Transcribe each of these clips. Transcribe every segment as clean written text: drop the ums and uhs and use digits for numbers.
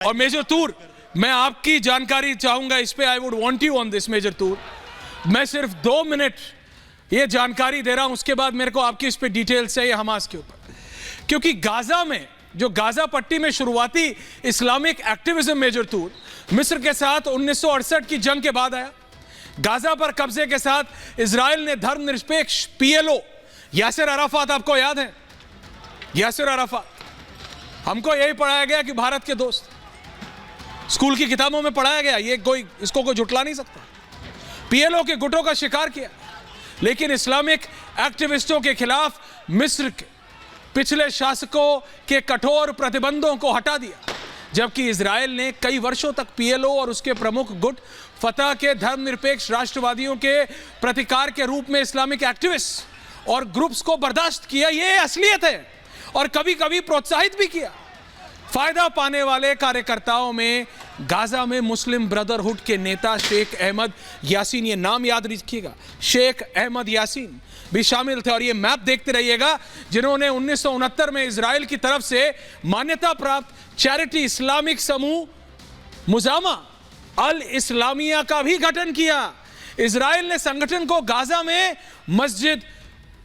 और मेजर तूर, मैं आपकी जानकारी चाहूंगा इस पे। I would want you on this major Toor. मैं सिर्फ 2 मिनट ये जानकारी दे रहा हूं, उसके बाद मेरे को आपकी इस पे डिटेल्स चाहिए हमास के ऊपर। क्योंकि गाजा में, जो गाजा पट्टी में शुरुआती इस्लामिक एक्टिविज्म मेजर तूर मिस्र के साथ 1968 की जंग के बाद आया। गाजा पर कब्जे के साथ इजराइल ने धर्मनिरपेक्ष PLO यासिर अराफात, आपको याद है यासिर अराफात? हमको यही पढ़ाया गया कि भारत के दोस्त, स्कूल की किताबों में पढ़ाया गया, ये कोई इसको कोई जुटला नहीं सकता। PLO के गुटों का शिकार किया, लेकिन इस्लामिक एक्टिविस्टों के खिलाफ मिस्र के पिछले शासकों के कठोर प्रतिबंधों को हटा दिया, जबकि इजराइल ने कई वर्षों तक PLO और उसके प्रमुख गुट फतह के धर्मनिरपेक्ष राष्ट्रवादियों के प्रतिकार के रूप में इस्लामिक एक्टिविस्ट और ग्रुप्स को बर्दाश्त किया। ये असलियत है, और कभी कभी प्रोत्साहित भी किया। फायदा पाने वाले कार्यकर्ताओं में गाजा में मुस्लिम ब्रदरहुड के नेता शेख अहमद यासीन, ये नाम याद रखिएगा, शेख अहमद यासीन भी शामिल थे। और ये मैप देखते रहिएगा, जिन्होंने 1969 में इजराइल की तरफ से मान्यता प्राप्त चैरिटी इस्लामिक समूह मुजामा अल इस्लामिया का भी गठन किया। इजराइल ने संगठन को गाजा में मस्जिद,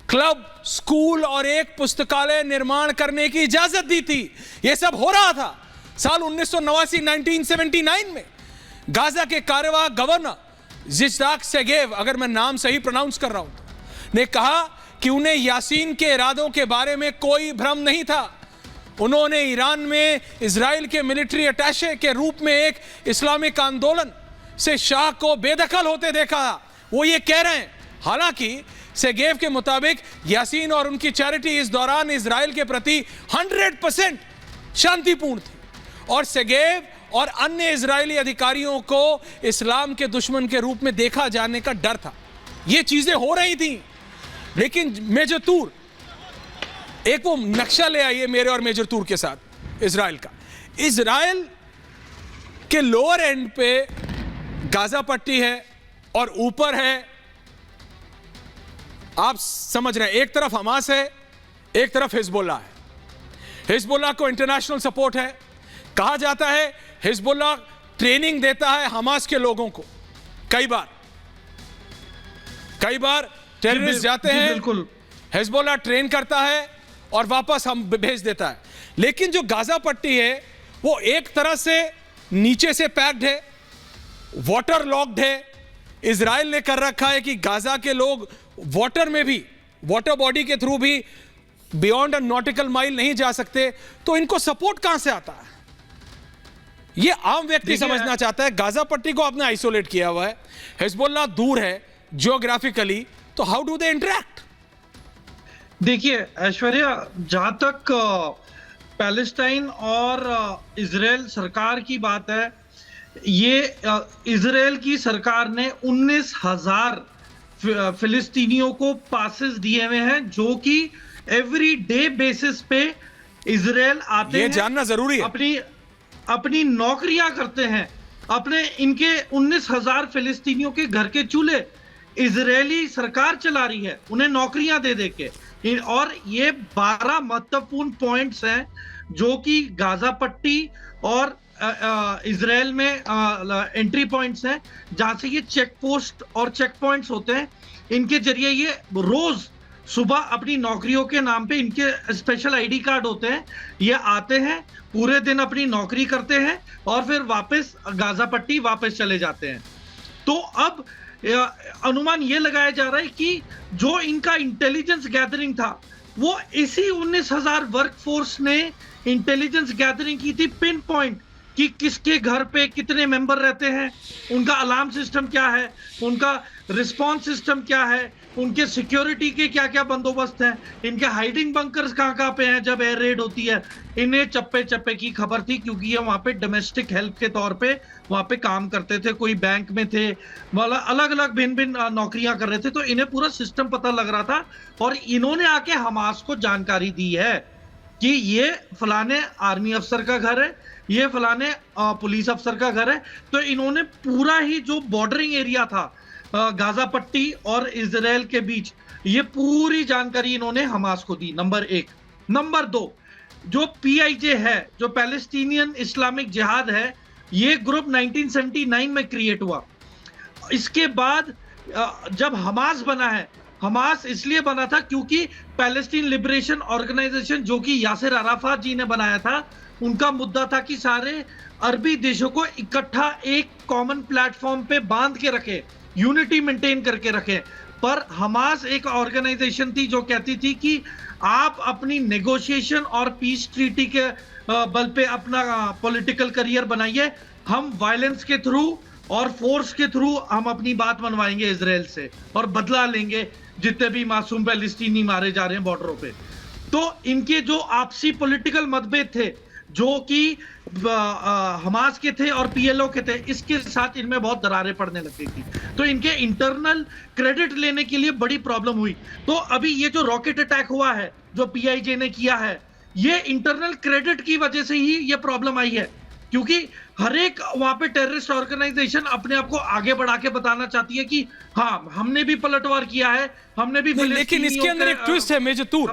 क्लब, स्कूल और एक पुस्तकालय निर्माण करने की इजाजत दी थी। यह सब हो रहा था साल 1979 में। गाजा के कार्यवाहक गवर्नर जिस्ताक सेगेव, अगर मैं नाम सही प्रोनाउंस कर रहा हूं, ने कहा कि उन्हें यासीन के इरादों के बारे में कोई भ्रम नहीं था। उन्होंने ईरान में इजराइल के मिलिट्री अटैचे के रूप में एक इस्लामिक आंदोलन से शाह को बेदखल होते देखा। वो ये कह रहे हैं, हालांकि सेगेव के मुताबिक यासीन और उनकी चैरिटी इस दौरान इजराइल के प्रति 100% शांतिपूर्ण थी, और सेगेव और अन्य इजरायली अधिकारियों को इस्लाम के दुश्मन के रूप में देखा जाने का डर था। ये चीजें हो रही थी, लेकिन मेजर तूर, एक वो नक्शा ले आइए मेरे और मेजर तूर के साथ इजराइल का। इजराइल के लोअर एंड पे गाजा पट्टी है और ऊपर है, आप समझ रहे हैं, एक तरफ हमास है, एक तरफ हिजबुल्लाह है। हिजबुल्लाह को इंटरनेशनल सपोर्ट है। कहा जाता है हिजबुल्लाह ट्रेनिंग देता है हमास के लोगों को। कई बार टेररिस्ट जाते हैं, हिजबुल्लाह ट्रेन करता है और वापस हम भेज देता है। लेकिन जो गाजा पट्टी है वो एक तरह से नीचे से पैक्ड है, वाटर लॉक्ड है। इजराइल ने कर रखा है कि गाजा के लोग वाटर में भी, वाटर बॉडी के थ्रू भी बियॉन्ड अ नॉटिकल माइल नहीं जा सकते। तो इनको सपोर्ट कहां से आता है, ये आम व्यक्ति समझना चाहता है। गाजा पट्टी को आपने आइसोलेट किया हुआ है, हिजबुल्लाह दूर है जियोग्राफिकली, तो हाउ डू दे इंटरैक्ट? देखिए ऐश्वर्या, जहां तक पैलेस्टाइन और इजराइल सरकार की बात है, ये इजराइल की सरकार ने 19,000 फिलिस्तीनियों को पासेस दिए हुए हैं, जो कि एवरी डे बेसिस पे इजराइल आते हैं। ये जानना जरूरी है। अपनी नौकरियां करते हैं। अपने इनके 19,000 फिलिस्तीनियों के घर के चूल्हे इजरायली सरकार चला रही है, उन्हें नौकरियां दे दे के। और ये 12 महत्वपूर्ण पॉइंट्स हैं जो कि गाजा पट्टी और इजराइल में एंट्री पॉइंट्स हैं, जहां से ये चेक पोस्ट और चेक पॉइंट्स होते हैं। इनके जरिए ये रोज सुबह अपनी नौकरियों के नाम पे, इनके स्पेशल ID कार्ड होते हैं, ये आते हैं, पूरे दिन अपनी नौकरी करते हैं और फिर वापस गाजा पट्टी वापस चले जाते हैं। तो अब अनुमान ये लगाया जा रहा है कि जो इनका इंटेलिजेंस गैदरिंग था, वो इसी 19,000 वर्कफोर्स ने इंटेलिजेंस गैदरिंग की थी, पिन पॉइंट कि किसके घर पे कितने मेंबर रहते हैं, उनका अलार्म सिस्टम क्या है, उनका रिस्पांस सिस्टम क्या है, उनके सिक्योरिटी के क्या क्या बंदोबस्त हैं, इनके हाइडिंग बंकर्स कहाँ पे हैं जब एयर रेड होती है। इन्हें चप्पे चप्पे की खबर थी, क्योंकि ये वहाँ पे डोमेस्टिक हेल्प के तौर पे वहाँ पे काम करते थे, कोई बैंक में थे, मतलब अलग अलग भिन्न भिन्न नौकरियां कर रहे थे। तो इन्हें पूरा सिस्टम पता लग रहा था, और इन्होंने आके हमास को जानकारी दी है कि ये फलाने आर्मी अफसर का घर है, ये फलाने पुलिस अफसर का घर है। तो इन्होंने पूरा ही जो बॉर्डरिंग एरिया था गाजा पट्टी और इजराइल के बीच, ये पूरी जानकारी इन्होंने हमास को दी। नंबर 1। नंबर 2, जो PIJ है, जो पैलेस्टीनियन इस्लामिक जिहाद है, ये ग्रुप 1979 में क्रिएट हुआ। इसके बाद जब हमास बना है, हमास इसलिए बना था क्योंकि पैलेस्टीन लिबरेशन ऑर्गेनाइजेशन जो कि यासिर अराफात जी ने बनाया था, उनका मुद्दा था कि सारे अरबी देशों को इकट्ठा एक कॉमन प्लेटफॉर्म पे बांध के रखे, यूनिटी मेंटेन करके रखे। पर हमास एक ऑर्गेनाइजेशन थी जो कहती थी कि आप अपनी नेगोशिएशन और पीस ट्रीटी के बल पे अपना पॉलिटिकल करियर बनाइए, हम वायलेंस के थ्रू और फोर्स के थ्रू हम अपनी बात मनवाएंगे इजराइल से और बदला लेंगे जितने भी मासूम पैलेस्टीनी मारे जा रहे हैं बॉर्डरों पे। तो इनके जो आपसी पॉलिटिकल मतभेद थे, जो कि हमास के थे और PLO के थे, इसके साथ इनमें बहुत दरारें पड़ने लग गई थी। तो इनके इंटरनल क्रेडिट लेने के लिए बड़ी प्रॉब्लम हुई। तो अभी ये जो रॉकेट अटैक हुआ है जो PIJ ने किया है, ये इंटरनल क्रेडिट की वजह से ही ये प्रॉब्लम आई है, क्योंकि हर एक वहां पे टेररिस्ट ऑर्गेनाइजेशन अपने आप को आगे बढ़ा के बताना चाहती है कि हाँ, हमने भी पलटवार किया है, हमने भी। लेकिन इसके अंदर एक ट्विस्ट है मेजर तूर।